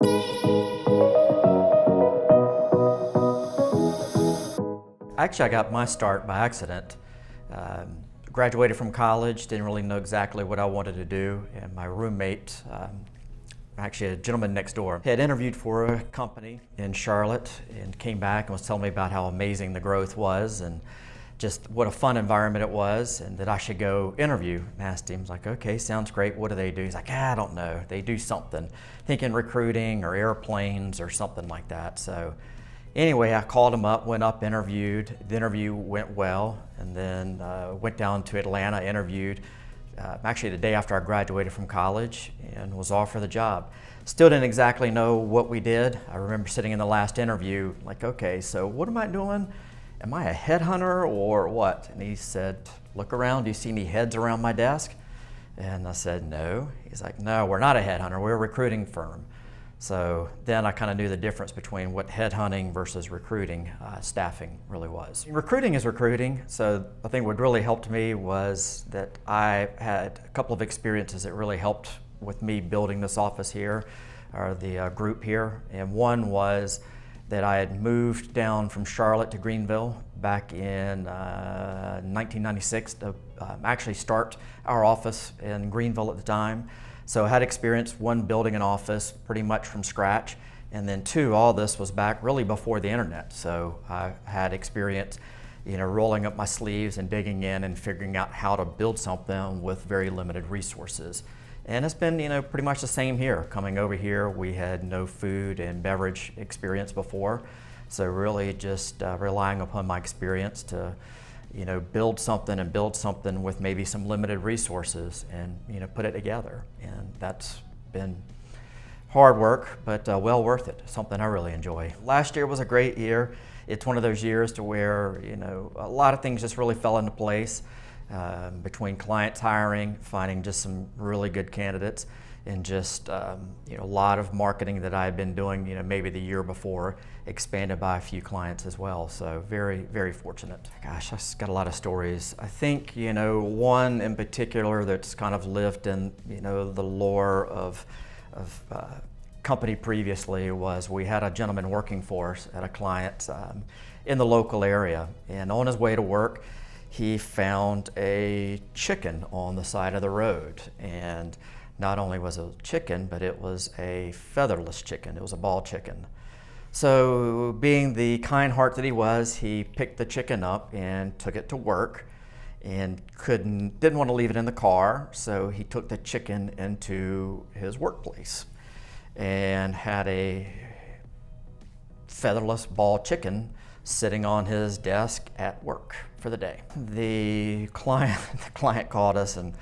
Actually, I got my start by accident. Graduated from college, didn't really know exactly what I wanted to do, and my roommate, actually a gentleman next door, had interviewed for a company in Charlotte and came back and was telling me about how amazing the growth was and just what a fun environment it was, and that I should go interview. And asked him, like, okay, sounds great, what do they do? He's like, I don't know, they do something, thinking recruiting or airplanes or something like that. So anyway, I called him up, went up, interviewed. The interview went well, and then went down to Atlanta, interviewed actually the day after I graduated from college, and was offered the job. Still didn't exactly know what we did. I remember sitting in the last interview like, okay, so what am I doing? Am I a headhunter or what? And he said, look around, do you see any heads around my desk? And I said, no. He's like, no, we're not a headhunter, we're a recruiting firm. So then I kind of knew the difference between what headhunting versus recruiting staffing really was. Recruiting is recruiting, so I think what really helped me was that I had a couple of experiences that really helped with me building this office here, or the group here. And one was that I had moved down from Charlotte to Greenville back in 1996 to actually start our office in Greenville at the time. So I had experience, one, building an office pretty much from scratch, and then two, all this was back really before the internet. So I had experience, rolling up my sleeves and digging in and figuring out how to build something with very limited resources. And it's been, pretty much the same here. Coming over here, we had no food and beverage experience before. So really just relying upon my experience to build something with maybe some limited resources and, put it together. And that's been hard work, but well worth it, something I really enjoy. Last year was a great year. It's one of those years to where, a lot of things just really fell into place between clients hiring, finding just some really good candidates, and just a lot of marketing that I had been doing maybe the year before, expanded by a few clients as well. So very, very fortunate. Gosh, I just got a lot of stories. I think one in particular that's kind of lived in the lore of company previously was we had a gentleman working for us at a client in the local area, and on his way to work he found a chicken on the side of the road. And not only was it a chicken, but it was a featherless chicken. It was a ball chicken. So being the kind heart that he was, he picked the chicken up and took it to work, and didn't want to leave it in the car. So he took the chicken into his workplace and had a featherless ball chicken sitting on his desk at work for the day. The client called us and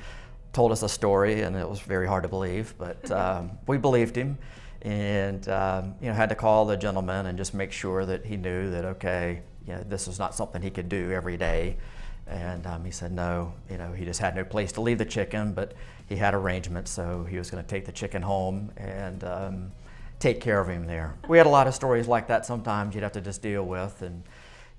told us a story, and it was very hard to believe, but we believed him, and had to call the gentleman and just make sure that he knew that, okay, this was not something he could do every day. And he said no, he just had no place to leave the chicken, but he had arrangements, so he was going to take the chicken home and take care of him there. We had a lot of stories like that. Sometimes you'd have to just deal with and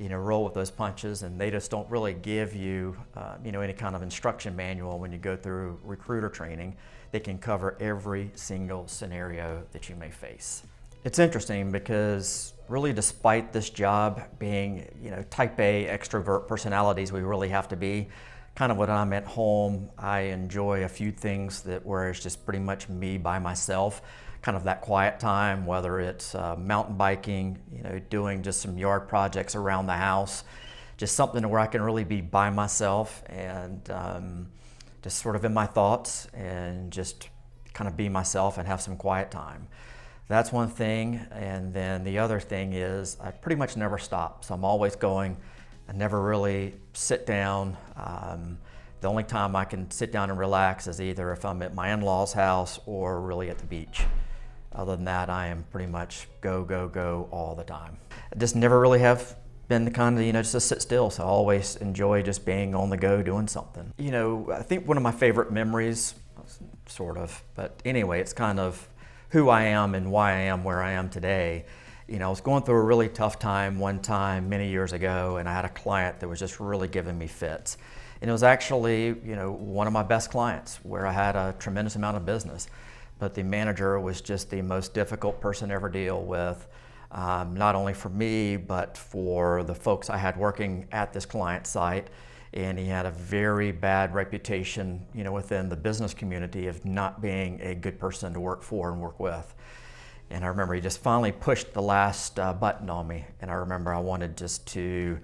roll with those punches, and they just don't really give you any kind of instruction manual when you go through recruiter training. They can cover every single scenario that you may face. It's interesting because really, despite this job being type A extrovert personalities we really have to be, kind of when I'm at home, I enjoy a few things where it's just pretty much me by myself, kind of that quiet time, whether it's mountain biking, doing just some yard projects around the house, just something where I can really be by myself and just sort of in my thoughts and just kind of be myself and have some quiet time. That's one thing. And then the other thing is I pretty much never stop. So I'm always going. I never really sit down. The only time I can sit down and relax is either if I'm at my in-laws' house or really at the beach. Other than that, I am pretty much go, go, go all the time. I just never really have been the kind of, just to sit still. So I always enjoy just being on the go doing something. I think one of my favorite memories, sort of, but anyway, it's kind of who I am and why I am where I am today. I was going through a really tough time one time many years ago, and I had a client that was just really giving me fits. And it was actually, one of my best clients where I had a tremendous amount of business. but the manager was just the most difficult person to ever deal with, not only for me, but for the folks I had working at this client site. And he had a very bad reputation, within the business community of not being a good person to work for and work with. And I remember he just finally pushed the last button on me. And I remember I wanted just to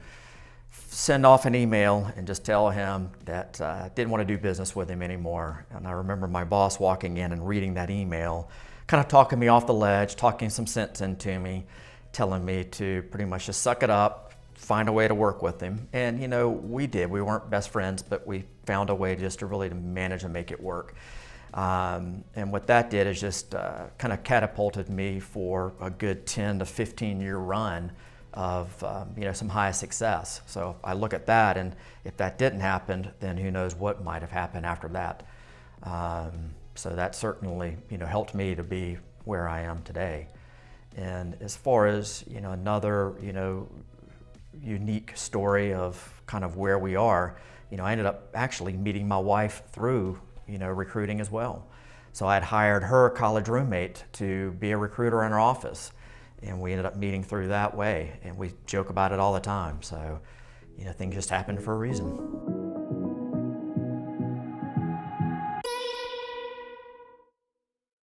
send off an email and just tell him that I didn't want to do business with him anymore. And I remember my boss walking in and reading that email, kind of talking me off the ledge, talking some sense into me, telling me to pretty much just suck it up, find a way to work with him. And we did. We weren't best friends, but we found a way just to really manage and make it work. And what that did is just kind of catapulted me for a good 10 to 15 year run of some high success. So I look at that, and if that didn't happen, then who knows what might have happened after that. So that certainly helped me to be where I am today. And as far as another unique story of kind of where we are, I ended up actually meeting my wife through recruiting as well. So I had hired her college roommate to be a recruiter in our office, and we ended up meeting through that way, and we joke about it all the time. So things just happen for a reason.